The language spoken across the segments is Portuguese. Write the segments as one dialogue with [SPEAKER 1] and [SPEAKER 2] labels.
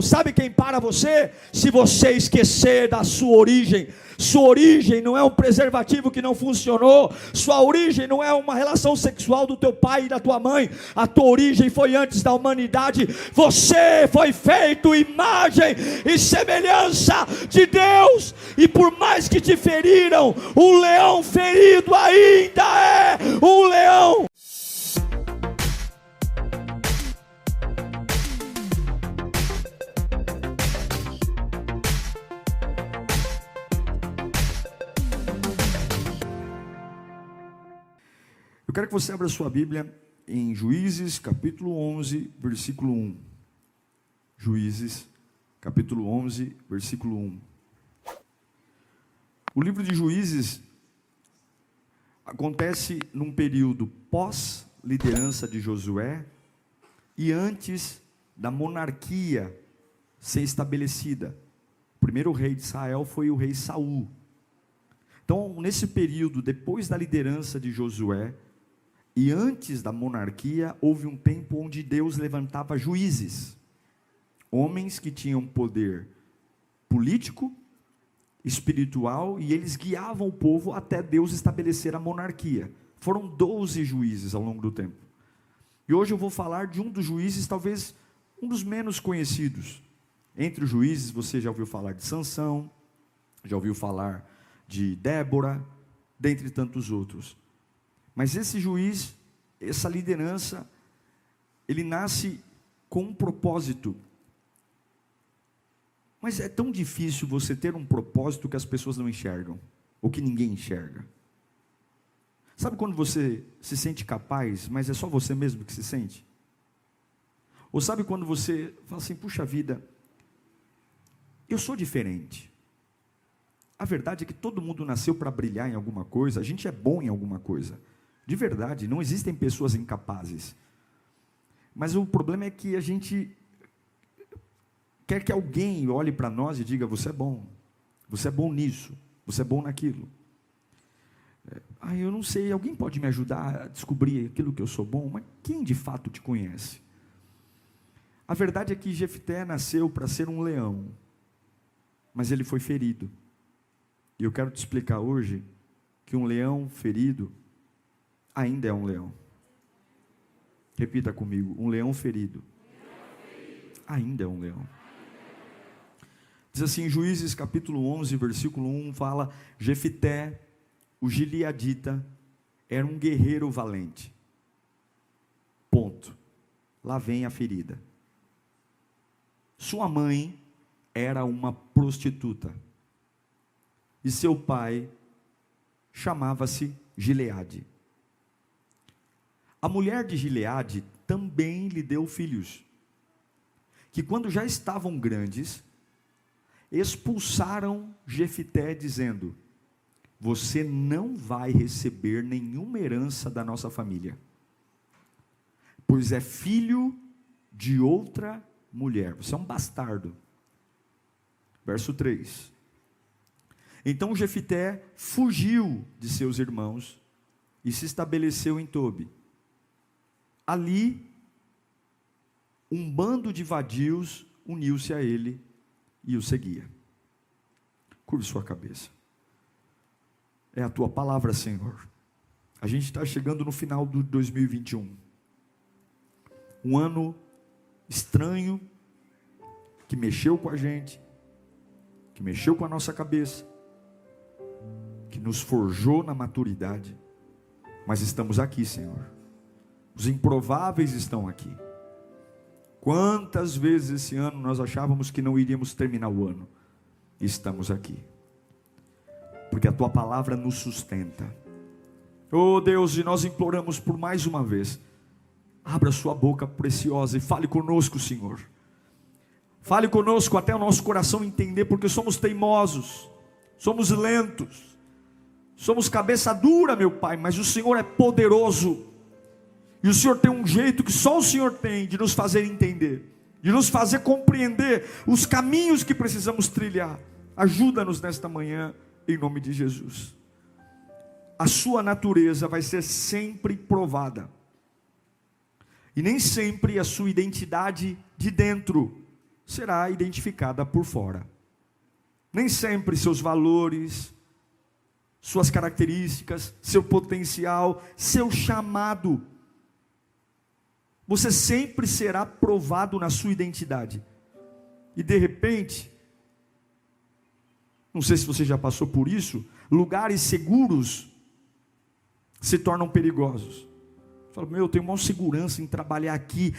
[SPEAKER 1] Sabe quem para você? Se você esquecer da sua origem. Sua origem não é um preservativo que não funcionou. Sua origem não é uma relação sexual do teu pai e da tua mãe. A tua origem foi antes da humanidade. Você foi feito imagem e semelhança de Deus. E por mais que te feriram, um leão ferido ainda é um leão. Eu quero que você abra sua Bíblia em Juízes, capítulo 11, versículo 1. Juízes, capítulo 11, versículo 1. O livro de Juízes acontece num período pós-liderança de Josué e antes da monarquia ser estabelecida. O primeiro rei de Israel foi o rei Saul. Então, nesse período, depois da liderança de Josué, e antes da monarquia, houve um tempo onde Deus levantava juízes, homens que tinham poder político, espiritual, e eles guiavam o povo até Deus estabelecer a monarquia. Foram 12 juízes ao longo do tempo. E hoje eu vou falar de um dos juízes, talvez um dos menos conhecidos. Entre os juízes, você já ouviu falar de Sansão, já ouviu falar de Débora, dentre tantos outros. Mas esse juiz, essa liderança, ele nasce com um propósito. Mas é tão difícil você ter um propósito que as pessoas não enxergam, ou que ninguém enxerga. Sabe quando você se sente capaz, mas é só você mesmo que se sente? Ou sabe quando você fala assim, puxa vida, eu sou diferente. A verdade é que todo mundo nasceu para brilhar em alguma coisa, a gente é bom em alguma coisa. De verdade, não existem pessoas incapazes. Mas o problema é que a gente quer que alguém olhe para nós e diga, você é bom nisso, você é bom naquilo. Eu não sei, alguém pode me ajudar a descobrir aquilo que eu sou bom? Mas quem de fato te conhece? A verdade é que Jefté nasceu para ser um leão, mas ele foi ferido. E eu quero te explicar hoje que um leão ferido ainda é um leão. Repita comigo, um leão ferido ainda é um leão. Diz assim, Juízes capítulo 11, versículo 1, fala, Jefté, o gileadita, era um guerreiro valente. Ponto. Lá vem a ferida. Sua mãe era uma prostituta. E seu pai chamava-se Gileade. A mulher de Gileade também lhe deu filhos, que quando já estavam grandes, expulsaram Jefté, dizendo, você não vai receber nenhuma herança da nossa família, pois é filho de outra mulher, você é um bastardo. Verso 3, então Jefté fugiu de seus irmãos e se estabeleceu em Tobi. Ali, um bando de vadios uniu-se a ele e o seguia. Curve sua cabeça. É a tua palavra, Senhor. A gente está chegando no final do 2021. Um ano estranho, que mexeu com a gente, que mexeu com a nossa cabeça, que nos forjou na maturidade. Mas estamos aqui, Senhor. Os improváveis estão aqui. Quantas vezes esse ano nós achávamos que não iríamos terminar o ano? Estamos aqui. Porque a tua palavra nos sustenta. Oh Deus, e nós imploramos por mais uma vez. Abra sua boca preciosa e fale conosco, Senhor. Fale conosco até o nosso coração entender, porque somos teimosos, somos lentos, somos cabeça dura, meu Pai, mas o Senhor é poderoso. E o Senhor tem um jeito que só o Senhor tem de nos fazer entender, de nos fazer compreender os caminhos que precisamos trilhar. Ajuda-nos nesta manhã, em nome de Jesus. A sua natureza vai ser sempre provada. E nem sempre a sua identidade de dentro será identificada por fora. Nem sempre seus valores, suas características, seu potencial, seu chamado. Você sempre será provado na sua identidade. E de repente, não sei se você já passou por isso, lugares seguros se tornam perigosos. Fala, eu tenho maior segurança em trabalhar aqui,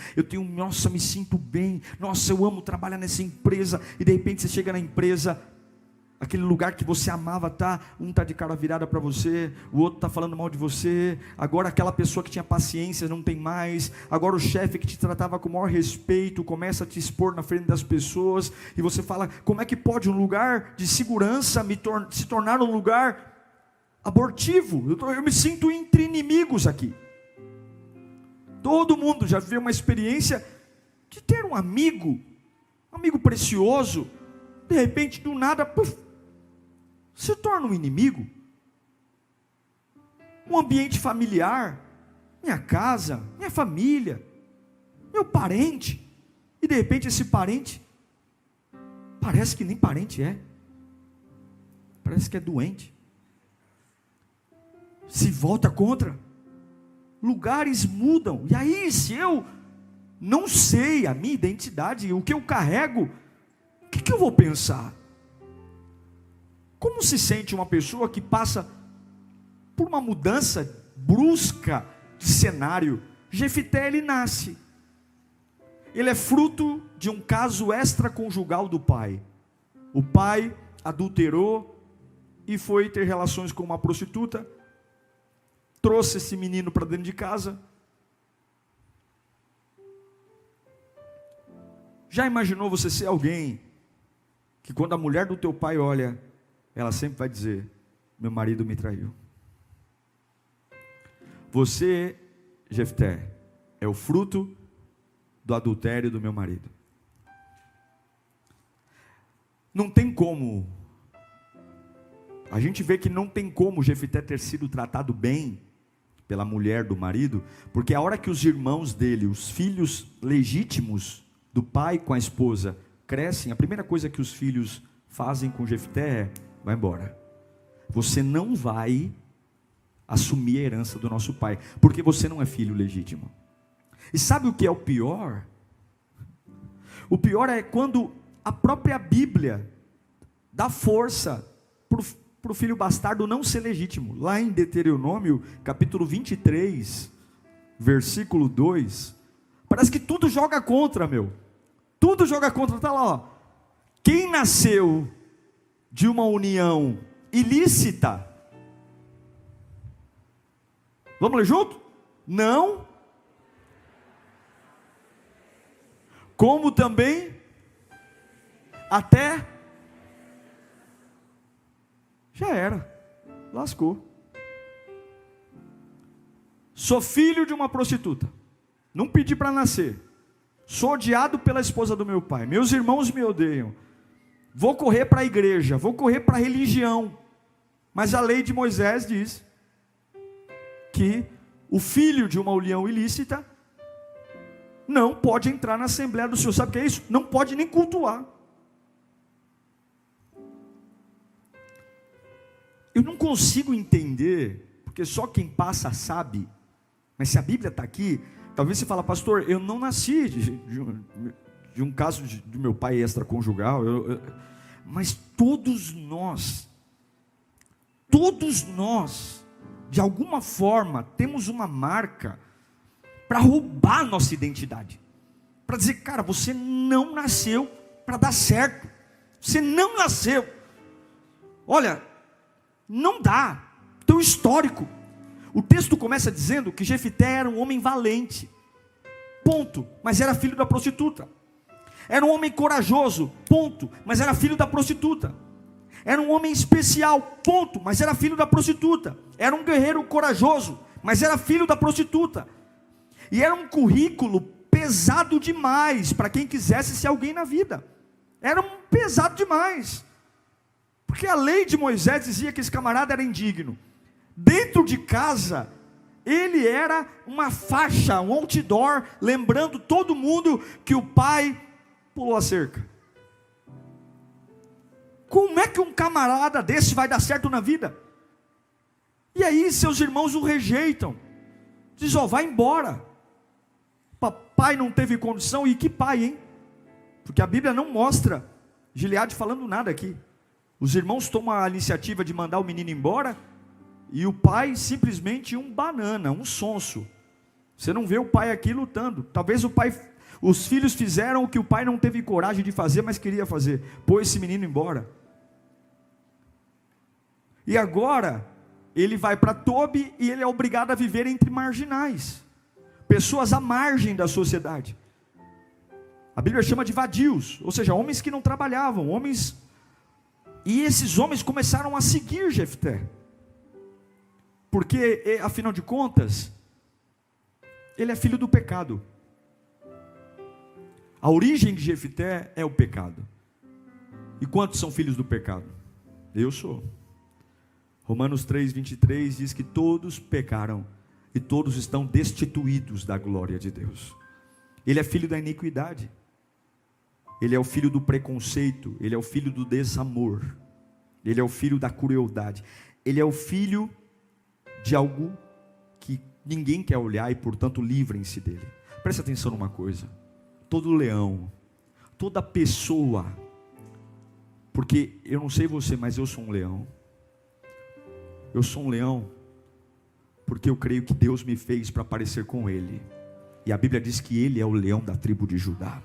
[SPEAKER 1] nossa, me sinto bem, nossa, eu amo trabalhar nessa empresa, e de repente você chega na empresa, aquele lugar que você amava, um está de cara virada para você, o outro está falando mal de você, agora aquela pessoa que tinha paciência não tem mais, agora o chefe que te tratava com o maior respeito, começa a te expor na frente das pessoas, e você fala, como é que pode um lugar de segurança se tornar um lugar abortivo? Eu me sinto entre inimigos aqui. Todo mundo já viveu uma experiência de ter um amigo precioso, de repente, do nada, se torna um inimigo. Um ambiente familiar, minha casa, minha família, meu parente, e de repente esse parente, parece que nem parente é, parece que é doente, se volta contra. Lugares mudam, e aí se eu não sei a minha identidade, o que eu carrego, o que eu vou pensar? Como se sente uma pessoa que passa por uma mudança brusca de cenário? Jefté, ele nasce, ele é fruto de um caso extraconjugal do pai. O pai adulterou e foi ter relações com uma prostituta, trouxe esse menino para dentro de casa. Já imaginou você ser alguém que quando a mulher do teu pai olha, ela sempre vai dizer, meu marido me traiu? Você, Jefté, é o fruto do adultério do meu marido. Não tem como, a gente vê que não tem como Jefté ter sido tratado bem pela mulher do marido, porque a hora que os irmãos dele, os filhos legítimos do pai com a esposa, crescem, a primeira coisa que os filhos fazem com Jefté é, vai embora, você não vai assumir a herança do nosso pai, porque você não é filho legítimo. E sabe o que é o pior? O pior é quando a própria Bíblia dá força para o filho bastardo não ser legítimo. Lá em Deuteronômio, capítulo 23, versículo 2, parece que tudo joga contra, tudo joga contra, está lá, ó. Quem nasceu de uma união ilícita, vamos ler junto? Não, como também, até, já era, lascou. Sou filho de uma prostituta, não pedi para nascer, sou odiado pela esposa do meu pai, meus irmãos me odeiam, vou correr para a igreja, vou correr para a religião, mas a lei de Moisés diz que o filho de uma união ilícita não pode entrar na Assembleia do Senhor. Sabe o que é isso? Não pode nem cultuar. Eu não consigo entender, porque só quem passa sabe, mas se a Bíblia está aqui, talvez você fala, pastor, eu não nasci de um caso do meu pai extraconjugal, mas todos nós, de alguma forma, temos uma marca para roubar nossa identidade, para dizer, cara, você não nasceu para dar certo, você não nasceu, olha, não dá, teu histórico. O texto começa dizendo que Jefté era um homem valente, ponto, mas era filho da prostituta. Era um homem corajoso, ponto, mas era filho da prostituta. Era um homem especial, ponto, mas era filho da prostituta. Era um guerreiro corajoso, mas era filho da prostituta. E era um currículo pesado demais para quem quisesse ser alguém na vida. Era um pesado demais, porque a lei de Moisés dizia que esse camarada era indigno. Dentro de casa, ele era uma faixa, um outdoor, lembrando todo mundo que o pai pulou a cerca. Como é que um camarada desse vai dar certo na vida? E aí seus irmãos o rejeitam. Diz, vai embora. Papai não teve condição, e que pai, hein? Porque a Bíblia não mostra Gileade falando nada aqui. Os irmãos tomam a iniciativa de mandar o menino embora, e o pai simplesmente um banana, um sonso. Você não vê o pai aqui lutando. Talvez os filhos fizeram o que o pai não teve coragem de fazer, mas queria fazer. Pôs esse menino embora. E agora, ele vai para Tobi e ele é obrigado a viver entre marginais. Pessoas à margem da sociedade. A Bíblia chama de vadios, ou seja, homens que não trabalhavam, e esses homens começaram a seguir Jefté. Porque, afinal de contas, ele é filho do pecado. A origem de Jefté é o pecado. E quantos são filhos do pecado? Eu sou. Romanos 3:23 diz que todos pecaram e todos estão destituídos da glória de Deus. Ele é filho da iniquidade. Ele é o filho do preconceito. Ele é o filho do desamor. Ele é o filho da crueldade. Ele é o filho de algo que ninguém quer olhar e, portanto, livrem-se dele. Preste atenção numa coisa. Todo leão, toda pessoa, porque eu não sei você, mas eu sou um leão. Eu sou um leão porque eu creio que Deus me fez para parecer com Ele. E a Bíblia diz que Ele é o leão da tribo de Judá.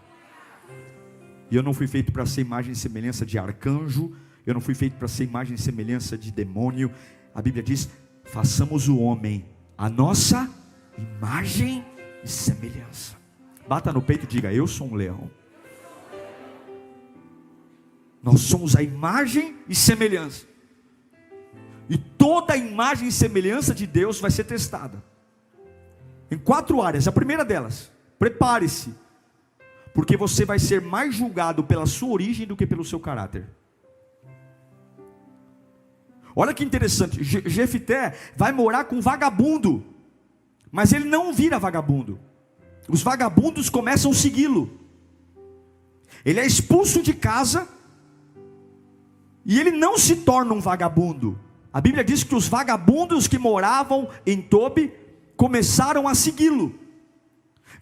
[SPEAKER 1] E eu não fui feito para ser imagem e semelhança de arcanjo. Eu não fui feito para ser imagem e semelhança de demônio. A Bíblia diz, façamos o homem a nossa imagem e semelhança. Bata no peito e diga, eu sou um leão. Nós somos a imagem e semelhança. E toda a imagem e semelhança de Deus vai ser testada em 4 áreas. A primeira delas, prepare-se, porque você vai ser mais julgado pela sua origem do que pelo seu caráter. Olha que interessante, Jefté vai morar com um vagabundo, mas ele não vira vagabundo. Os vagabundos começam a segui-lo. Ele é expulso de casa e ele não se torna um vagabundo. A Bíblia diz que os vagabundos que moravam em Tobi começaram a segui-lo.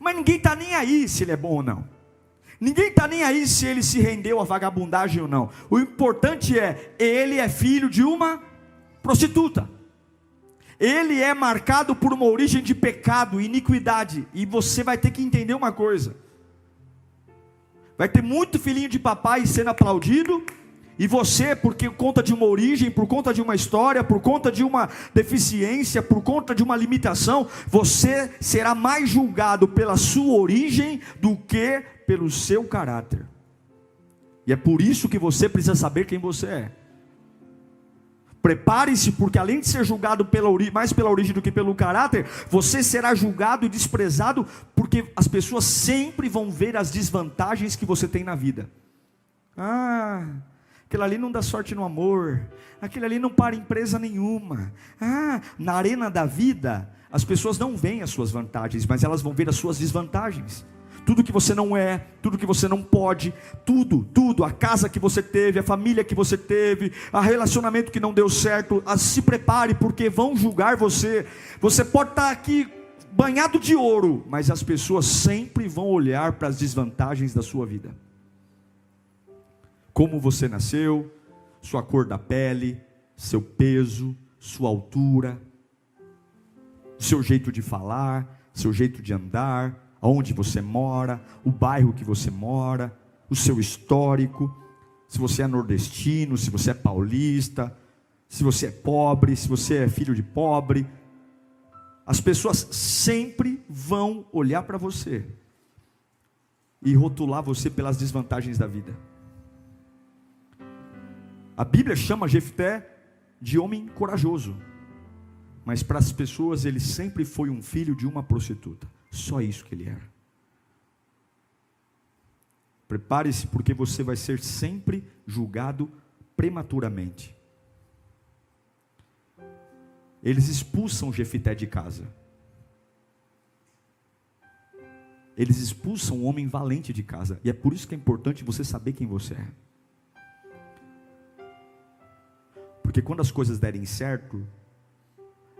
[SPEAKER 1] Mas ninguém está nem aí se ele é bom ou não. Ninguém está nem aí se ele se rendeu à vagabundagem ou não. O importante é, ele é filho de uma prostituta. Ele é marcado por uma origem de pecado, iniquidade. E você vai ter que entender uma coisa. Vai ter muito filhinho de papai sendo aplaudido. E você, por conta de uma origem, por conta de uma história, por conta de uma deficiência, por conta de uma limitação, você será mais julgado pela sua origem do que pelo seu caráter. E é por isso que você precisa saber quem você é. Prepare-se, porque além de ser julgado mais pela origem do que pelo caráter, você será julgado e desprezado, porque as pessoas sempre vão ver as desvantagens que você tem na vida. Aquele ali não dá sorte no amor, aquele ali não para em empresa nenhuma. Na arena da vida, as pessoas não veem as suas vantagens, mas elas vão ver as suas desvantagens. Tudo que você não é, tudo que você não pode, tudo, a casa que você teve, a família que você teve, o relacionamento que não deu certo, se prepare, porque vão julgar você. Você pode estar aqui banhado de ouro, mas as pessoas sempre vão olhar para as desvantagens da sua vida. Como você nasceu, sua cor da pele, seu peso, sua altura, seu jeito de falar, seu jeito de andar, aonde você mora, o bairro que você mora, o seu histórico, se você é nordestino, se você é paulista, se você é pobre, se você é filho de pobre. As pessoas sempre vão olhar para você e rotular você pelas desvantagens da vida. A Bíblia chama Jefté de homem corajoso, mas para as pessoas ele sempre foi um filho de uma prostituta. Só isso que ele era. Prepare-se, porque você vai ser sempre julgado prematuramente. Eles expulsam Jefté de casa. eles expulsam o homem valente de casa. E é por isso que é importante você saber quem você é. Porque quando as coisas derem certo,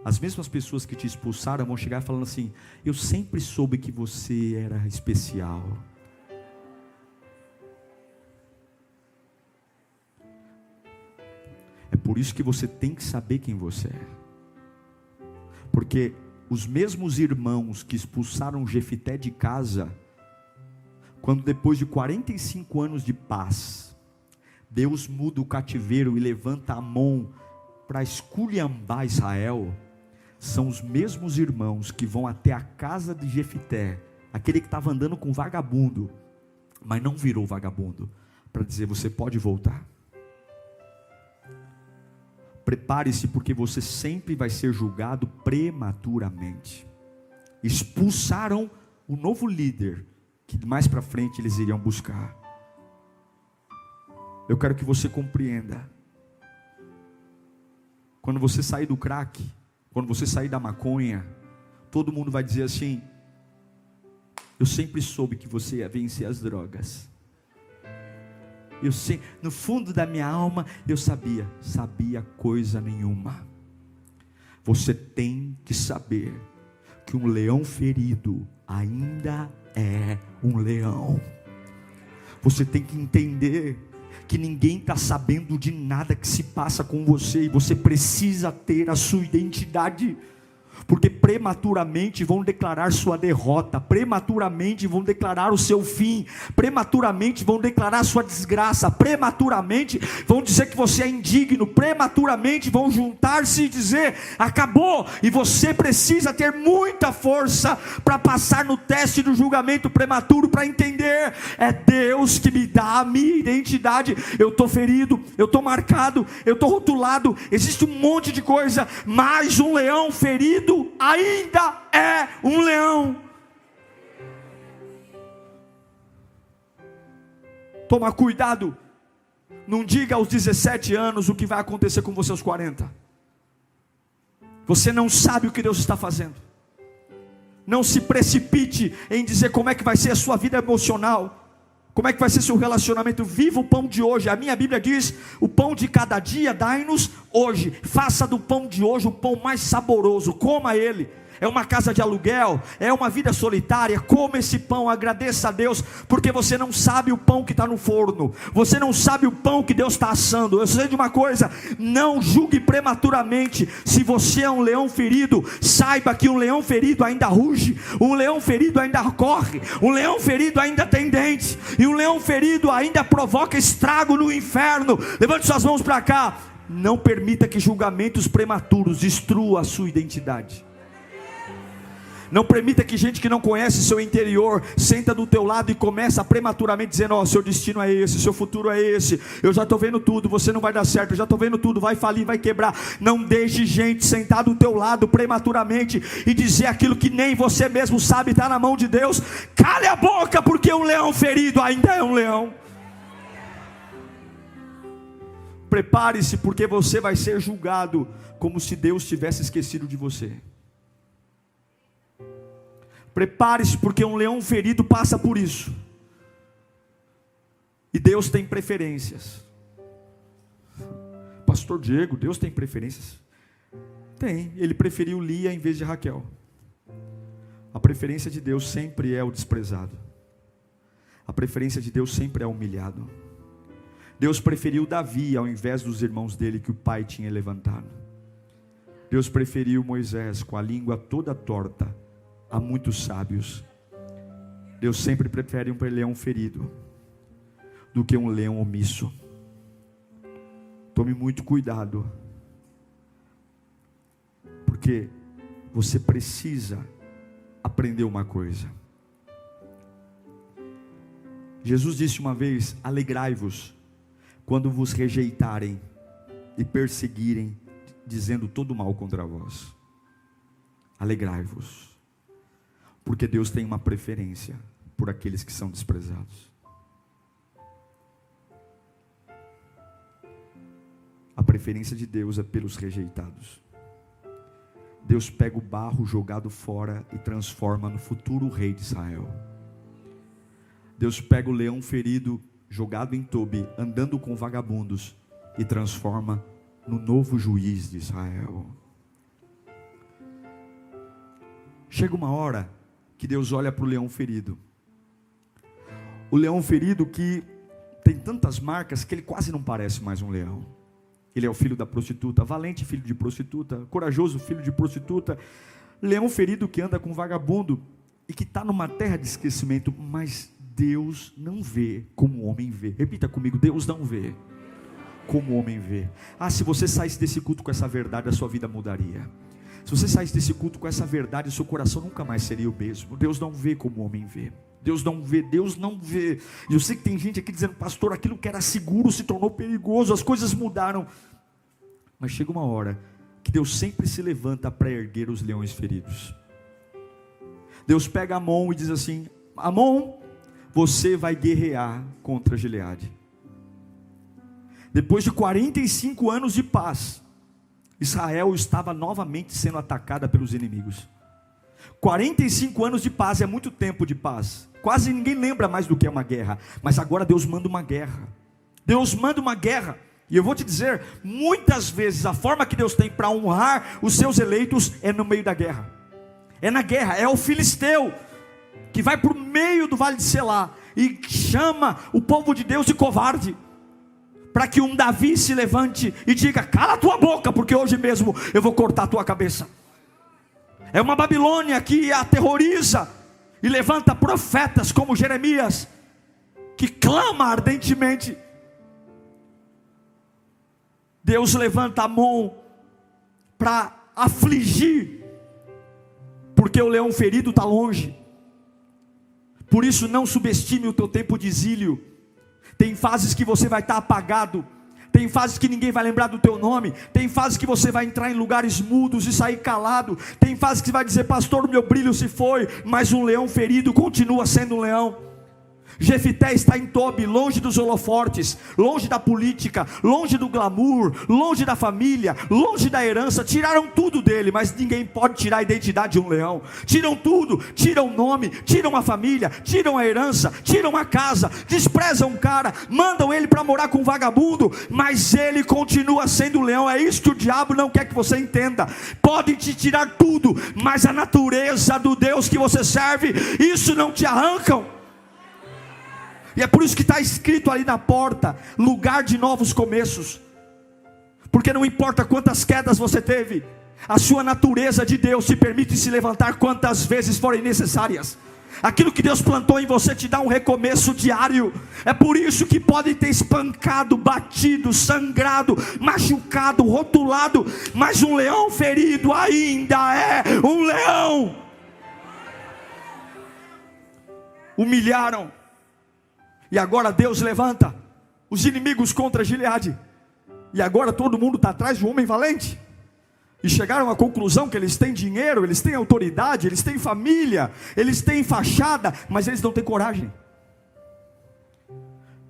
[SPEAKER 1] as mesmas pessoas que te expulsaram vão chegar falando assim: eu sempre soube que você era especial. É por isso que você tem que saber quem você é. Porque os mesmos irmãos que expulsaram Jefité de casa, quando depois de 45 anos de paz, Deus muda o cativeiro e levanta a mão para esculhambar Israel, são os mesmos irmãos que vão até a casa de Jefité, aquele que estava andando com vagabundo, mas não virou vagabundo, para dizer: você pode voltar. Prepare-se, porque você sempre vai ser julgado prematuramente. Expulsaram o novo líder, que mais para frente eles iriam buscar. Eu quero que você compreenda. Quando você sair do crack, quando você sair da maconha, todo mundo vai dizer assim: eu sempre soube que você ia vencer as drogas. Eu sei, no fundo da minha alma, eu sabia coisa nenhuma. Você tem que saber que um leão ferido ainda é um leão. Você tem que entender que ninguém está sabendo de nada que se passa com você, e você precisa ter a sua identidade. Porque prematuramente vão declarar sua derrota, prematuramente vão declarar o seu fim, prematuramente vão declarar sua desgraça, prematuramente vão dizer que você é indigno, prematuramente vão juntar-se e dizer: acabou. E você precisa ter muita força para passar no teste do julgamento prematuro, para entender: é Deus que me dá a minha identidade. Eu estou ferido, eu estou marcado, eu estou rotulado, existe um monte de coisa, mas um leão ferido ainda é um leão. Toma cuidado, não diga aos 17 anos o que vai acontecer com você aos 40. Você não sabe o que Deus está fazendo. Não se precipite em dizer como é que vai ser a sua vida emocional, como é que vai ser seu relacionamento. Viva o pão de hoje. A minha Bíblia diz: o pão de cada dia dai-nos hoje. Faça do pão de hoje o pão mais saboroso, coma ele. É uma casa de aluguel, é uma vida solitária, coma esse pão, agradeça a Deus, porque você não sabe o pão que está no forno, você não sabe o pão que Deus está assando. Eu sei de uma coisa: não julgue prematuramente. Se você é um leão ferido, saiba que um leão ferido ainda ruge, um leão ferido ainda corre, um leão ferido ainda tem dentes, e um leão ferido ainda provoca estrago no inferno. Levante suas mãos para cá. Não permita que julgamentos prematuros destruam a sua identidade. Não permita que gente que não conhece seu interior senta do teu lado e começa prematuramente dizendo: ó, seu destino é esse, seu futuro é esse, eu já estou vendo tudo, você não vai dar certo, eu já estou vendo tudo, vai falir, vai quebrar. Não deixe gente sentar do teu lado prematuramente e dizer aquilo que nem você mesmo sabe, está na mão de Deus. Cale a boca, porque um leão ferido ainda é um leão. Prepare-se, porque você vai ser julgado como se Deus tivesse esquecido de você. Prepare-se, porque um leão ferido passa por isso. E Deus tem preferências. Pastor Diego, Deus tem preferências? Tem. Ele preferiu Lia em vez de Raquel. A preferência de Deus sempre é o desprezado. A preferência de Deus sempre é o humilhado. Deus preferiu Davi ao invés dos irmãos dele que o pai tinha levantado. Deus preferiu Moisés com a língua toda torta a muitos sábios. Deus sempre prefere um leão ferido do que um leão omisso. Tome muito cuidado, porque você precisa aprender uma coisa. Jesus disse uma vez: alegrai-vos quando vos rejeitarem e perseguirem, dizendo todo mal contra vós. Alegrai-vos, porque Deus tem uma preferência por aqueles que são desprezados. A preferência de Deus é pelos rejeitados. Deus pega o barro jogado fora e transforma no futuro rei de Israel. Deus pega o leão ferido, jogado em Tobi, andando com vagabundos, e transforma no novo juiz de Israel. Chega uma hora que Deus olha para o leão ferido. O leão ferido que tem tantas marcas que ele quase não parece mais um leão. Ele é o filho da prostituta, valente filho de prostituta, corajoso filho de prostituta, leão ferido que anda com vagabundo e que está numa terra de esquecimento, mas Deus não vê como o homem vê. Repita comigo: Deus não vê como o homem vê. Se você saísse desse culto com essa verdade, a sua vida mudaria. Se você saísse desse culto com essa verdade, o seu coração nunca mais seria o mesmo. Deus não vê como o homem vê. Deus não vê, Deus não vê. E eu sei que tem gente aqui dizendo: pastor, aquilo que era seguro se tornou perigoso, as coisas mudaram. Mas chega uma hora que Deus sempre se levanta para erguer os leões feridos. Deus pega Amon e diz assim: Amon, você vai guerrear contra Gileade. Depois de 45 anos de paz, Israel estava novamente sendo atacada pelos inimigos. 45 anos de paz é muito tempo de paz. Quase ninguém lembra mais do que é uma guerra. Mas agora Deus manda uma guerra. Deus manda uma guerra. E eu vou te dizer, muitas vezes a forma que Deus tem para honrar os seus eleitos é no meio da guerra. É na guerra, é o filisteu que vai para o meio do vale de Selá e chama o povo de Deus de covarde, para que um Davi se levante e diga: cala a tua boca, porque hoje mesmo eu vou cortar a tua cabeça. É uma Babilônia que aterroriza e levanta profetas como Jeremias, que clama ardentemente. Deus levanta a mão para afligir, porque o leão ferido está longe. Por isso não subestime o teu tempo de exílio. Tem fases que você vai estar apagado, tem fases que ninguém vai lembrar do teu nome, tem fases que você vai entrar em lugares mudos e sair calado, tem fases que você vai dizer: pastor, o meu brilho se foi, mas um leão ferido continua sendo um leão. Jefité está em Tobi, longe dos holofortes, longe da política, longe do glamour, longe da família, longe da herança. Tiraram tudo dele, mas ninguém pode tirar a identidade de um leão. Tiram tudo, tiram o nome, tiram a família, tiram a herança, tiram a casa, desprezam o cara, mandam ele para morar com um vagabundo, mas ele continua sendo leão. É isso que o diabo não quer que você entenda. Pode te tirar tudo, mas a natureza do Deus que você serve, isso não te arrancam. E é por isso que está escrito ali na porta: lugar de novos começos. Porque não importa quantas quedas você teve, a sua natureza de Deus te permite se levantar quantas vezes forem necessárias. Aquilo que Deus plantou em você te dá um recomeço diário. É por isso que pode ter espancado, batido, sangrado, machucado, rotulado, mas um leão ferido ainda é um leão. Humilharam, e agora Deus levanta os inimigos contra Gileade. E agora todo mundo está atrás de um homem valente. E chegaram à conclusão que eles têm dinheiro, eles têm autoridade, eles têm família, eles têm fachada, mas eles não têm coragem.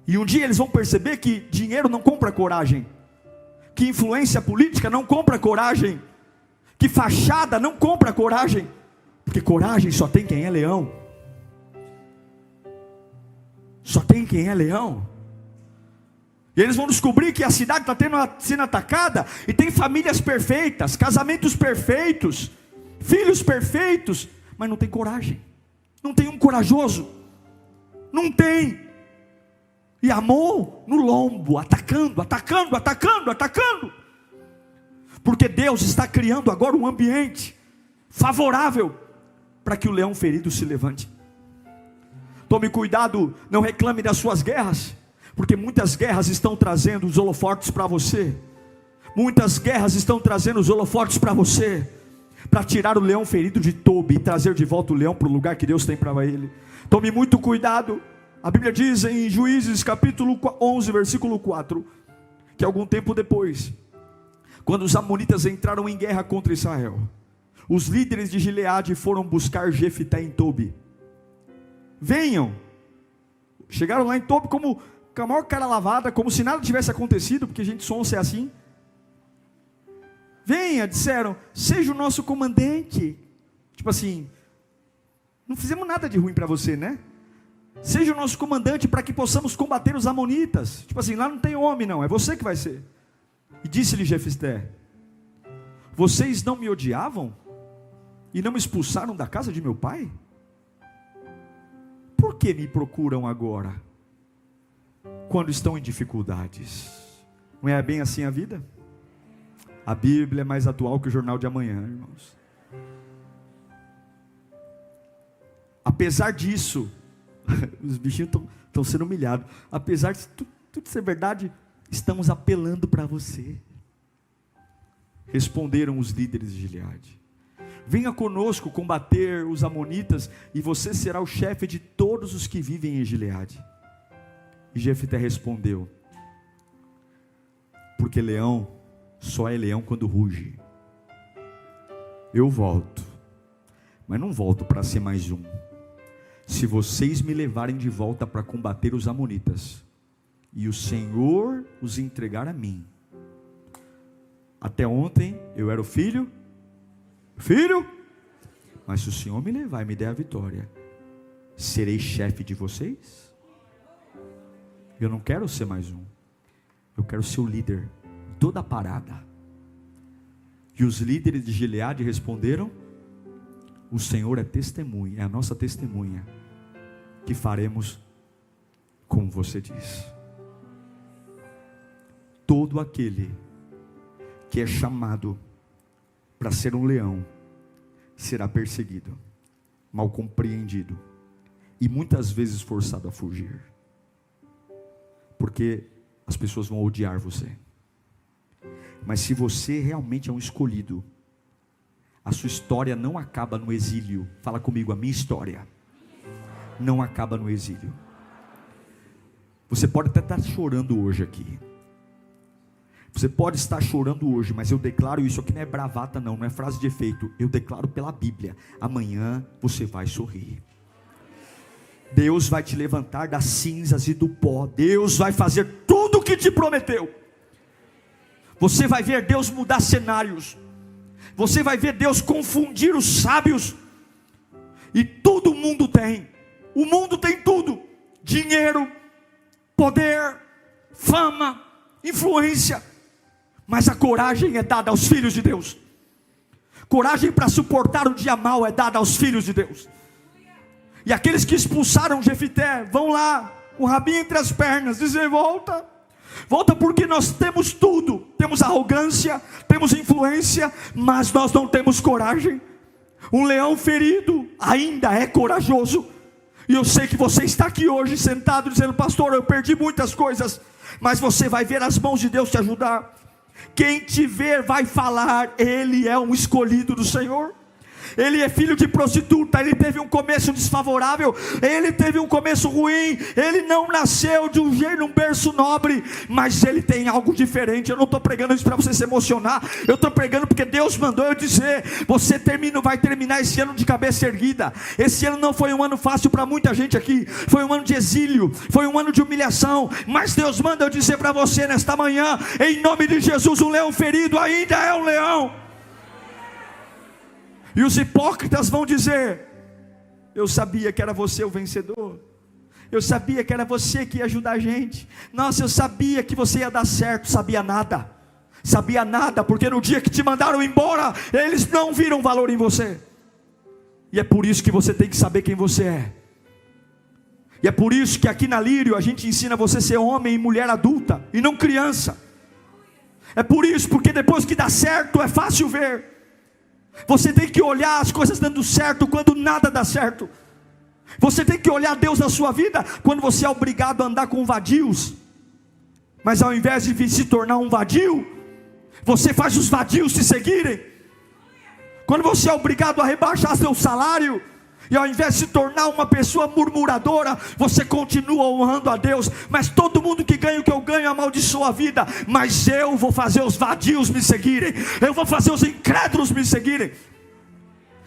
[SPEAKER 1] E um dia eles vão perceber que dinheiro não compra coragem, que influência política não compra coragem, que fachada não compra coragem, porque coragem só tem quem é leão. Só tem quem é leão. E eles vão descobrir que a cidade está sendo atacada, e tem famílias perfeitas, casamentos perfeitos, filhos perfeitos, mas não tem coragem, não tem um corajoso, não tem. E Amon no lombo, atacando, porque Deus está criando agora um ambiente favorável para que o leão ferido se levante. Tome cuidado, não reclame das suas guerras, porque muitas guerras estão trazendo os holofortes para você. Muitas guerras estão trazendo os holofortes para você, para tirar o leão ferido de Tobi e trazer de volta o leão para o lugar que Deus tem para ele. Tome muito cuidado. A Bíblia diz em Juízes capítulo 11 versículo 4, que algum tempo depois, quando os amonitas entraram em guerra contra Israel, os líderes de Gileade foram buscar Jefité em Tobi. Venham. Chegaram lá em Tobi como com a maior cara lavada, como se nada tivesse acontecido, porque a gente sonsa é assim. Venha, disseram, seja o nosso comandante. Tipo assim, não fizemos nada de ruim para você, né? seja o nosso comandante para que possamos combater os amonitas. Tipo assim, lá não tem homem não, é você que vai ser. E disse-lhe Jefté: vocês não me odiavam e não me expulsaram da casa de meu pai? Por que me procuram agora, quando estão em dificuldades? Não é bem assim a vida? A Bíblia é mais atual que o jornal de amanhã, irmãos. Apesar disso, os bichinhos estão sendo humilhados. Apesar de tudo ser verdade, estamos apelando para você. Responderam os líderes de Gileade: venha conosco combater os amonitas, e você será o chefe de todos os que vivem em Gileade. E Jefté respondeu: porque leão só é leão quando ruge. Eu volto, mas não volto para ser mais um. Se vocês me levarem de volta para combater os amonitas, e o Senhor os entregar a mim. Até ontem eu era o filho, mas se o Senhor me levar e me der a vitória, serei chefe de vocês? Eu não quero ser mais um, eu quero ser o líder de toda a parada. E os líderes de Gileade responderam: o Senhor é testemunha, é a nossa testemunha, que faremos como você diz. Todo aquele que é chamado para ser um leão será perseguido, mal compreendido e muitas vezes forçado a fugir, porque as pessoas vão odiar você. Mas se você realmente é um escolhido, a sua história não acaba no exílio. Fala comigo: a minha história não acaba no exílio. Você pode até estar chorando hoje aqui, você pode estar chorando hoje, mas eu declaro isso aqui, não é bravata não é frase de efeito, eu declaro pela Bíblia: amanhã você vai sorrir. Deus vai te levantar das cinzas e do pó. Deus vai fazer tudo o que te prometeu. Você vai ver Deus mudar cenários, você vai ver Deus confundir os sábios. E todo mundo tem, o mundo tem tudo: dinheiro, poder, fama, influência. Mas a coragem é dada aos filhos de Deus. Coragem para suportar o dia mau é dada aos filhos de Deus. E aqueles que expulsaram Jefté vão lá, com o rabinho entre as pernas, dizer: volta, volta, porque nós temos tudo. Temos arrogância, temos influência, mas nós não temos coragem. Um leão ferido ainda é corajoso. E eu sei que você está aqui hoje sentado dizendo: pastor, eu perdi muitas coisas, mas você vai ver as mãos de Deus te ajudar. Quem te ver vai falar: ele é um escolhido do Senhor. Ele é filho de prostituta, ele teve um começo desfavorável, ele teve um começo ruim, ele não nasceu de um berço nobre, mas ele tem algo diferente. Eu não estou pregando isso para você se emocionar, eu estou pregando porque Deus mandou eu dizer: você vai terminar esse ano de cabeça erguida. Esse ano não foi um ano fácil para muita gente aqui, foi um ano de exílio, foi um ano de humilhação, mas Deus manda eu dizer para você nesta manhã, em nome de Jesus: um leão ferido ainda é um leão. E os hipócritas vão dizer: eu sabia que era você o vencedor, eu sabia que era você que ia ajudar a gente, nossa, eu sabia que você ia dar certo. Sabia nada, porque no dia que te mandaram embora, eles não viram valor em você. E é por isso que você tem que saber quem você é. E é por isso que aqui na Lírio a gente ensina você a ser homem e mulher adulta, e não criança. É por isso, porque depois que dá certo é fácil ver. Você tem que olhar as coisas dando certo quando nada dá certo. Você tem que olhar Deus na sua vida quando você é obrigado a andar com vadios. Mas ao invés de se tornar um vadio, você faz os vadios se seguirem. Quando você é obrigado a rebaixar seu salário, e ao invés de se tornar uma pessoa murmuradora, você continua honrando a Deus. Mas todo mundo que ganha o que eu ganho amaldiçoa a vida. Mas eu vou fazer os vadios me seguirem, eu vou fazer os incrédulos me seguirem.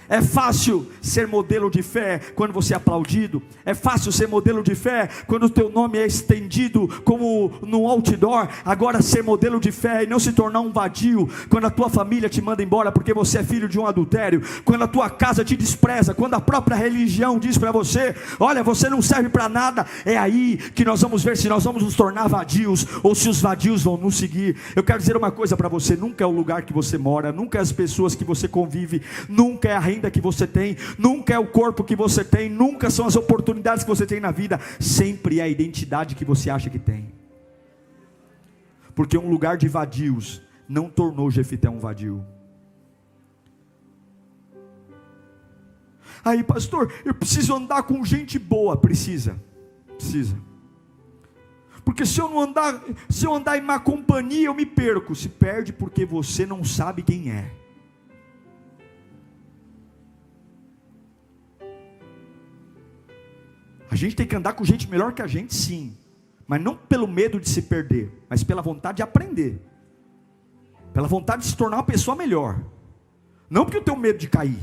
[SPEAKER 1] É fácil ser modelo de fé quando você é aplaudido. É fácil ser modelo de fé quando o teu nome é estendido como no outdoor. Agora, ser modelo de fé e não se tornar um vadio quando a tua família te manda embora porque você é filho de um adultério, quando a tua casa te despreza, quando a própria religião diz para você: olha, você não serve para nada. É aí que nós vamos ver se nós vamos nos tornar vadios ou se os vadios vão nos seguir. Eu quero dizer uma coisa para você: nunca é o lugar que você mora, nunca é as pessoas que você convive, nunca é a renda que você tem, nunca é o corpo que você tem, nunca são as oportunidades que você tem na vida, sempre é a identidade que você acha que tem. Porque um lugar de vadios não tornou Jefité um vadio. Aí, pastor, eu preciso andar com gente boa. Precisa. Porque se eu andar em má companhia, eu me perco. Se perde porque você não sabe quem é. A gente tem que andar com gente melhor que a gente, sim, mas não pelo medo de se perder, mas pela vontade de aprender, pela vontade de se tornar uma pessoa melhor, não porque eu tenho medo de cair.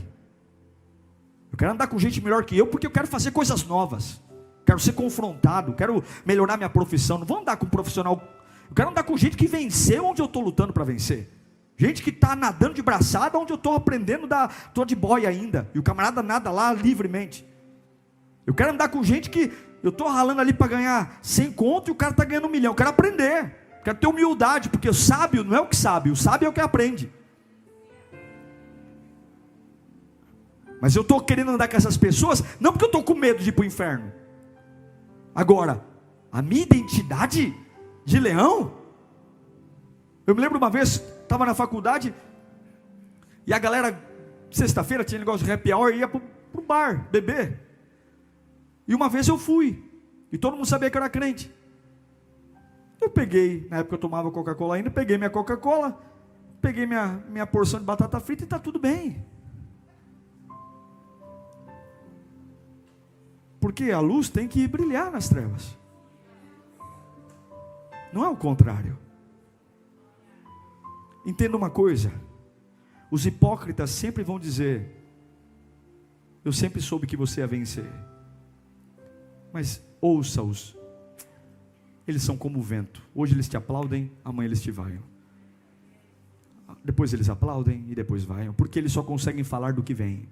[SPEAKER 1] Eu quero andar com gente melhor que eu, porque eu quero fazer coisas novas, quero ser confrontado, quero melhorar minha profissão. Não vou andar com um profissional, eu quero andar com gente que venceu onde eu estou lutando para vencer, gente que está nadando de braçada onde eu estou aprendendo, estou de boia ainda, e o camarada nada lá livremente. Eu quero andar com gente que eu estou ralando ali para ganhar 100 conto e o cara está ganhando 1 milhão. Eu quero aprender, quero ter humildade, porque o sábio não é o que sabe, o sábio é o que aprende. Mas eu estou querendo andar com essas pessoas, não porque eu estou com medo de ir para o inferno. Agora, a minha identidade de leão, eu me lembro uma vez, estava na faculdade, e a galera, sexta-feira tinha negócio de happy hour, ia para o bar, beber. E uma vez eu fui, e todo mundo sabia que eu era crente. Eu peguei, na época eu tomava Coca-Cola ainda, peguei minha Coca-Cola, peguei minha porção de batata frita e está tudo bem. Porque a luz tem que brilhar nas trevas, não é o contrário. Entenda uma coisa: os hipócritas sempre vão dizer: eu sempre soube que você ia vencer. Mas ouça-os, eles são como o vento, hoje eles te aplaudem, amanhã eles te vaiam, depois eles aplaudem e depois vaiam, porque eles só conseguem falar do que vem.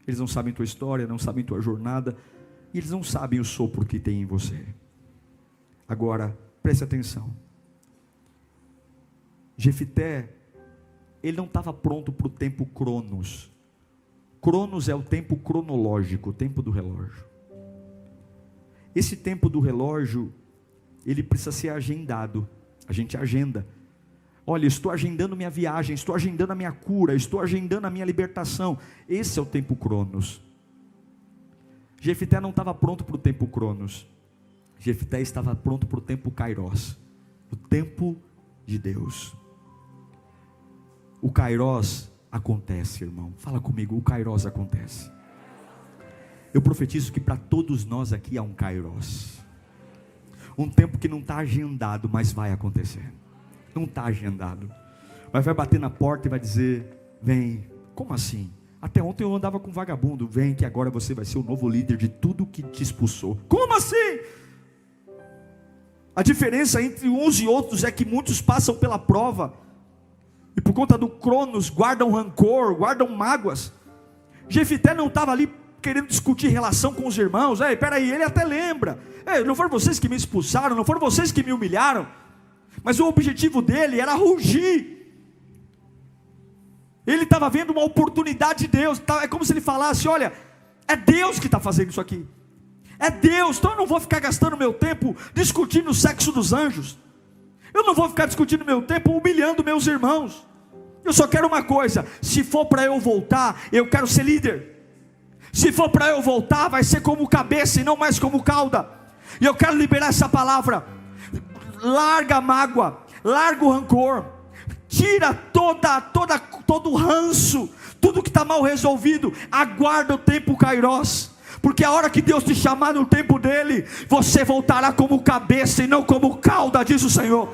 [SPEAKER 1] Eles não sabem tua história, não sabem tua jornada, e eles não sabem o sopro que tem em você. Agora, preste atenção, Jefité, ele não estava pronto para o tempo Cronos. Cronos é o tempo cronológico, o tempo do relógio. Esse tempo do relógio, ele precisa ser agendado. A gente agenda. Olha, estou agendando minha viagem, estou agendando a minha cura, estou agendando a minha libertação. Esse é o tempo Cronos. Jefité não estava pronto para o tempo Cronos. Jefité estava pronto para o tempo Kairos, o tempo de Deus. O Kairos acontece, irmão. Fala comigo, o Kairos acontece. Eu profetizo que para todos nós aqui há um Kairos. Um tempo que não está agendado, mas vai acontecer. Não está agendado, mas vai bater na porta e vai dizer: vem. Como assim? Até ontem eu andava com vagabundo. Vem que agora você vai ser o novo líder de tudo que te expulsou. Como assim? A diferença entre uns e outros é que muitos passam pela prova, e por conta do Cronos guardam rancor, guardam mágoas. Jefité não estava ali querendo discutir relação com os irmãos. Peraí, ele até lembra: não foram vocês que me expulsaram, não foram vocês que me humilharam. Mas o objetivo dele era rugir. Ele estava vendo uma oportunidade de Deus. É como se ele falasse: olha, é Deus que está fazendo isso aqui, é Deus, então eu não vou ficar gastando meu tempo discutindo o sexo dos anjos, eu não vou ficar discutindo meu tempo humilhando meus irmãos. Eu só quero uma coisa: se for para eu voltar, eu quero ser líder. Se for para eu voltar, vai ser como cabeça e não mais como cauda. E eu quero liberar essa palavra: larga a mágoa, larga o rancor, tira todo o ranço, tudo que está mal resolvido. Aguarda o tempo Kairos, porque a hora que Deus te chamar no tempo dele, você voltará como cabeça e não como cauda, diz o Senhor.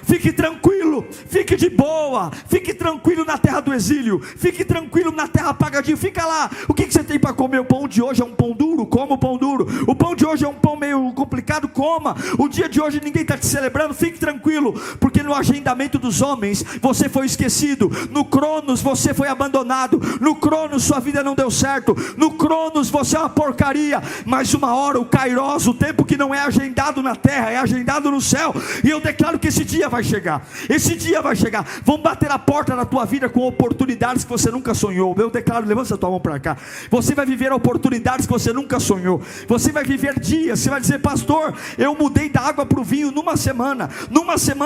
[SPEAKER 1] fique tranquilo, fique de boa, fique tranquilo na terra do exílio, fique tranquilo na terra pagadinho, fica lá. O que você tem para comer? O pão de hoje é um pão duro, coma o pão duro. O pão de hoje é um pão meio complicado, coma. O dia de hoje ninguém está te celebrando, fique tranquilo, porque no agendamento dos homens você foi esquecido, no Cronos você foi abandonado, no Cronos sua vida não deu certo, no Cronos você é uma porcaria, mas uma hora o Kairos, o tempo que não é agendado na terra, é agendado no céu, e eu declaro que esse dia vai chegar, esse dia vai chegar. Vão bater a porta da tua vida com oportunidades que você nunca sonhou. Eu declaro, levanta a tua mão para cá, você vai viver oportunidades que você nunca sonhou, você vai viver dias, você vai dizer: pastor, eu mudei da água para o vinho numa semana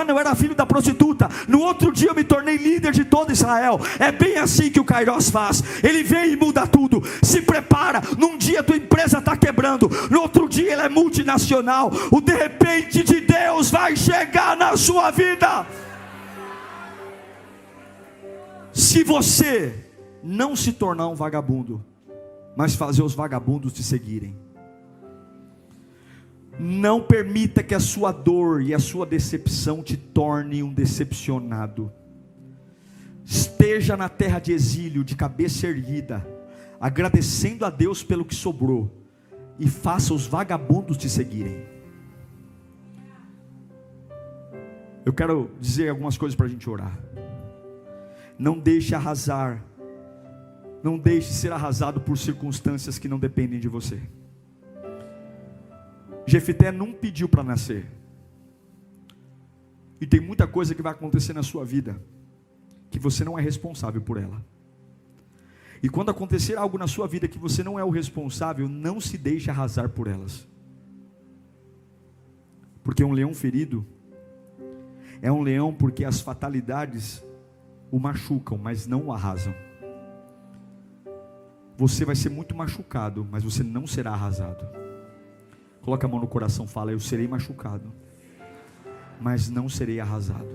[SPEAKER 1] eu era filho da prostituta, no outro dia eu me tornei líder de todo Israel. É bem assim que o Kairos faz, ele vem e muda tudo. Se prepara, num dia tua empresa está quebrando, no outro dia ela é multinacional. O de repente de Deus vai chegar na sua vida. Se você não se tornar um vagabundo, mas fazer os vagabundos te seguirem, não permita que a sua dor e a sua decepção te torne um decepcionado. Esteja na terra de exílio, de cabeça erguida, agradecendo a Deus pelo que sobrou, e faça os vagabundos te seguirem. Eu quero dizer algumas coisas para a gente orar. Não deixe arrasar, não deixe ser arrasado por circunstâncias que não dependem de você. Jefité não pediu para nascer, e tem muita coisa que vai acontecer na sua vida que você não é responsável por ela. E quando acontecer algo na sua vida que você não é o responsável, não se deixe arrasar por elas, porque um leão ferido é um leão porque as fatalidades o machucam, mas não o arrasam. Você vai ser muito machucado, mas você não será arrasado. Coloca a mão no coração, fala: eu serei machucado, mas não serei arrasado.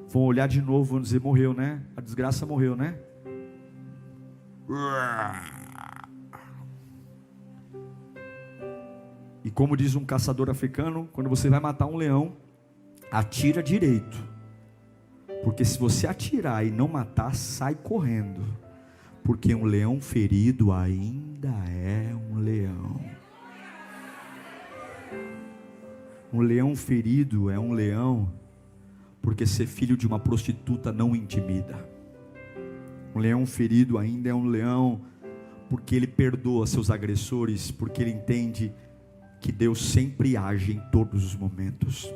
[SPEAKER 1] Vão olhar de novo, vão dizer: morreu, né? A desgraça morreu, né? E como diz um caçador africano, quando você vai matar um leão, atira direito, porque se você atirar e não matar, sai correndo, porque um leão ferido ainda é um leão. Um leão ferido é um leão, porque ser filho de uma prostituta não intimida. Um leão ferido ainda é um leão, porque ele perdoa seus agressores, porque ele entende que Deus sempre age em todos os momentos.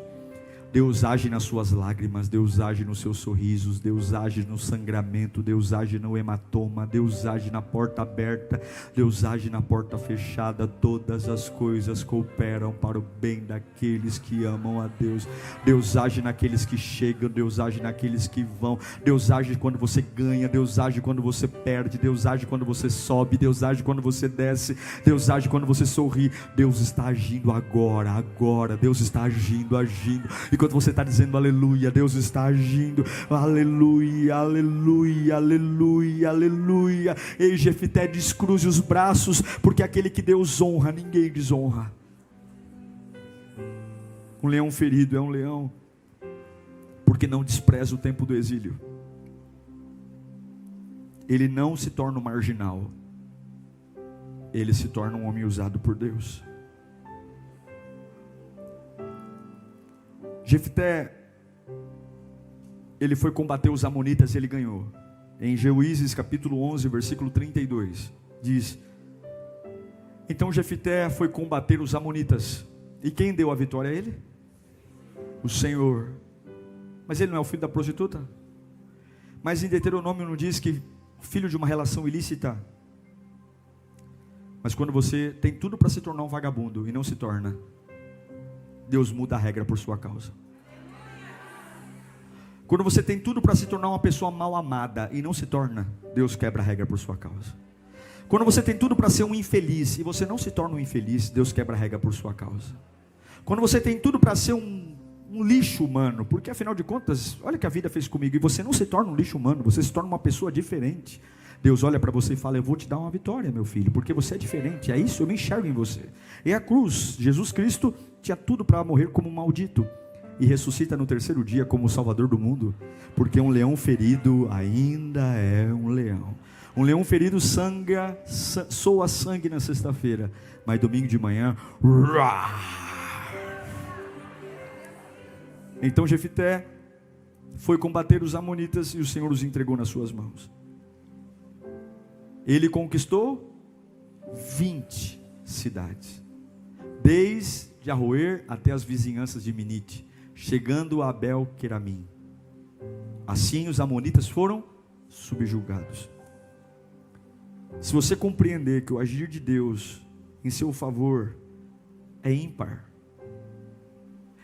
[SPEAKER 1] Deus age nas suas lágrimas, Deus age nos seus sorrisos, Deus age no sangramento, Deus age no hematoma, Deus age na porta aberta, Deus age na porta fechada. Todas as coisas cooperam para o bem daqueles que amam a Deus. Deus age naqueles que chegam, Deus age naqueles que vão. Deus age quando você ganha, Deus age quando você perde, Deus age quando você sobe, Deus age quando você desce, Deus age quando você sorri. Deus está agindo agora, Deus está agindo. E quando você está dizendo aleluia, Deus está agindo, aleluia, aleluia, aleluia, aleluia. Ei, Jefité, descruze os braços, porque aquele que Deus honra, ninguém desonra. Um leão ferido é um leão, porque não despreza o tempo do exílio. Ele não se torna um marginal, ele se torna um homem usado por Deus. Jefté, ele foi combater os amonitas e ele ganhou. Em Juízes capítulo 11, versículo 32, diz: então Jefté foi combater os amonitas, e quem deu a vitória a ele? O Senhor. Mas ele não é o filho da prostituta? Mas em Deuteronômio não diz que filho de uma relação ilícita? Mas quando você tem tudo para se tornar um vagabundo e não se torna, Deus muda a regra por sua causa. Quando você tem tudo para se tornar uma pessoa mal amada e não se torna, Deus quebra a regra por sua causa. Quando você tem tudo para ser um infeliz e você não se torna um infeliz, Deus quebra a regra por sua causa. Quando você tem tudo para ser um lixo humano, porque afinal de contas, olha o que a vida fez comigo, e você não se torna um lixo humano, você se torna uma pessoa diferente. Deus olha para você e fala: eu vou te dar uma vitória, meu filho, porque você é diferente. É isso, eu me enxergo em você. E a cruz, Jesus Cristo tinha tudo para morrer como um maldito. e ressuscita no terceiro dia como o Salvador do mundo, porque um leão ferido ainda é um leão. Um leão ferido soa sangue na sexta-feira, mas domingo de manhã, então Jefité foi combater os amonitas e o Senhor os entregou nas suas mãos. Ele conquistou 20 cidades, desde Aroer até as vizinhanças de Minite, chegando a Abel-Queramim. Assim os amonitas foram subjugados. Se você compreender que o agir de Deus em seu favor é ímpar,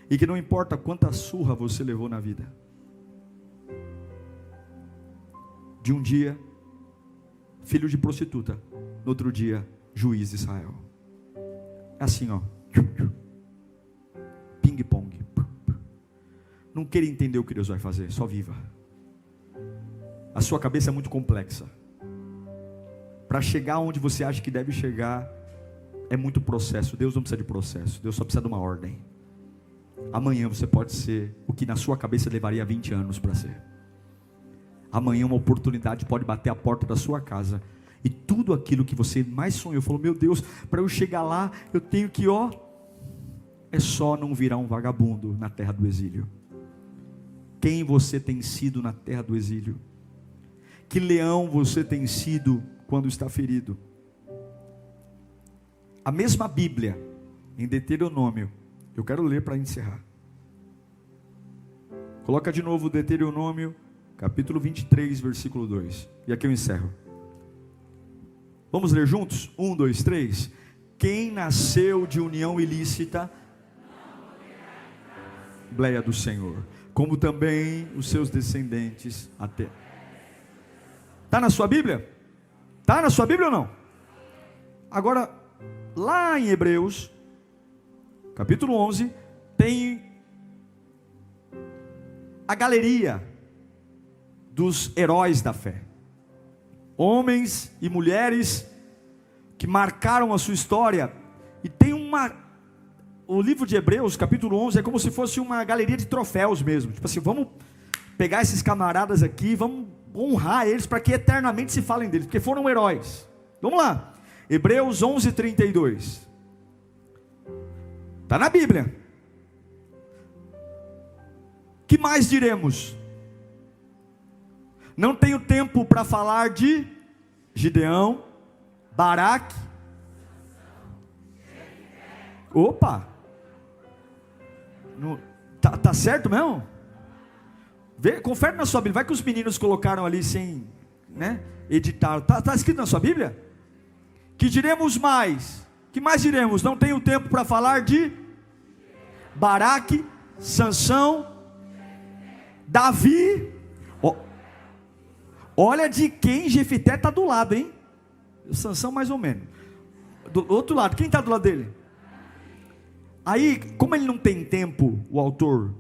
[SPEAKER 1] e que não importa quanta surra você levou na vida, de um dia filho de prostituta, no outro dia juiz de Israel. É assim, ó, ping pong. Não queira entender o que Deus vai fazer, só viva. A sua cabeça é muito complexa. Para chegar onde você acha que deve chegar, é muito processo. Deus não precisa de processo, Deus só precisa de uma ordem. Amanhã você pode ser o que na sua cabeça levaria 20 anos para ser. Amanhã uma oportunidade pode bater a porta da sua casa, e tudo aquilo que você mais sonhou, falou, meu Deus, para eu chegar lá, eu tenho que, é só não virar um vagabundo na terra do exílio. Quem você tem sido na terra do exílio? Que leão você tem sido quando está ferido? A mesma Bíblia, em Deuteronômio, eu quero ler para encerrar. Coloca de novo Deuteronômio, capítulo 23, versículo 2. E aqui eu encerro. Vamos ler juntos? 1, 2, 3. Quem nasceu de união ilícita, Assembleia do Senhor, como também os seus descendentes até. Está na sua Bíblia? Está na sua Bíblia ou não? Agora, lá em Hebreus, capítulo 11, tem a galeria dos heróis da fé. Homens e mulheres que marcaram a sua história. E tem o livro de Hebreus, capítulo 11, é como se fosse uma galeria de troféus mesmo. Tipo assim, vamos pegar esses camaradas aqui, vamos honrar eles para que eternamente se falem deles, porque foram heróis. Vamos lá, Hebreus 11, 32. Está na Bíblia. Que mais diremos? Não tenho tempo para falar de Gideão, Baraque. Opa! Tá certo mesmo? Confere na sua Bíblia. Vai que os meninos colocaram ali sem, editar. Tá escrito na sua Bíblia? Que diremos mais? Que mais diremos? Não tenho tempo para falar de Baraque, Sansão, Davi. Olha de quem Jefité está do lado, hein? O Sansão mais ou menos. Do outro lado, quem está do lado dele? Aí, como ele não tem tempo, o autor,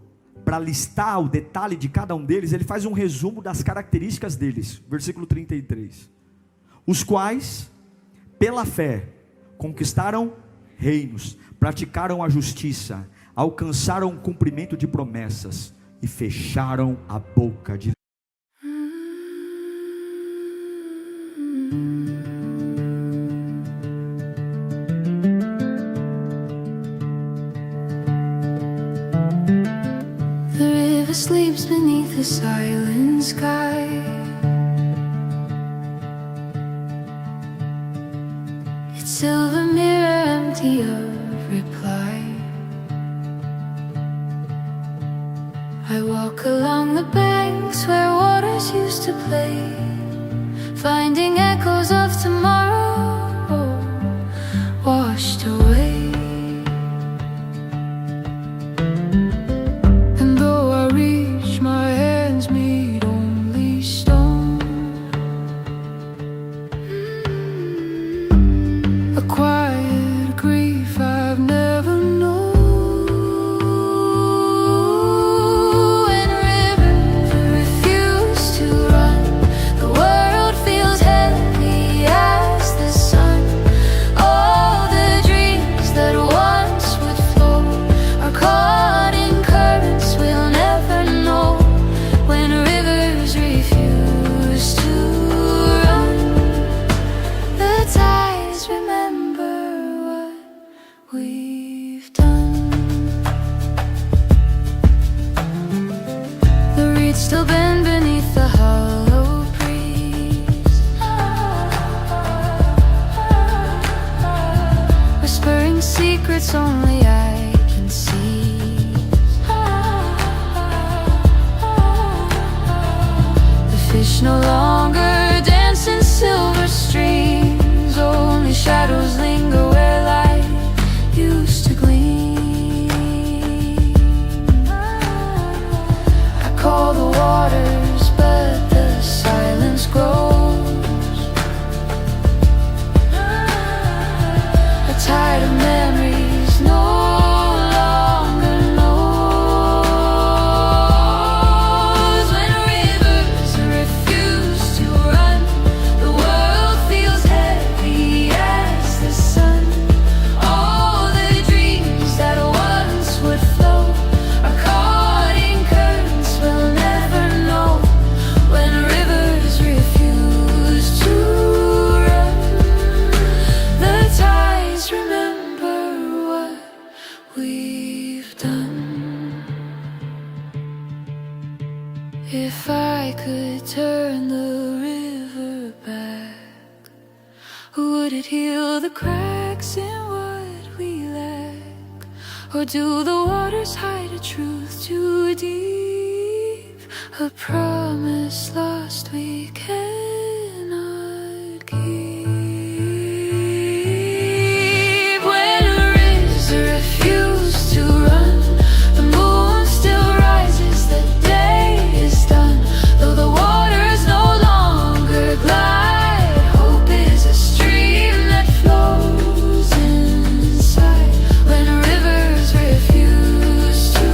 [SPEAKER 1] para listar o detalhe de cada um deles, ele faz um resumo das características deles. Versículo 33. Os quais, pela fé, conquistaram reinos, praticaram a justiça, alcançaram o cumprimento de promessas e fecharam a boca de
[SPEAKER 2] sleeps beneath the silent sky. Its silver mirror empty of reply. I walk along the banks where waters used to play, finding echoes of tomorrow washed away. As We'd still bend beneath the hollow breeze, whispering secrets only I can see. The fish no longer dance in silver streams, only shadows linger where light used to gleam. I call the waters, but the silence grows. A tide of memories no longer knows. When rivers refuse to run, the world feels heavy as the sun. All the dreams that once would flow are caught in currents we'll never know. When rivers refuse to run, the tides remember what we've done. If I could turn the river back, would it heal the cracks in what we lack? Or do the waters hide a truth too deep? A promise lost we cannot keep. When rivers refuse to run, the moon still rises, the day is done. Though the waters no longer glide, hope is a stream that flows inside. When rivers refuse to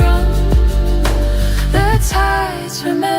[SPEAKER 2] run, the tides remember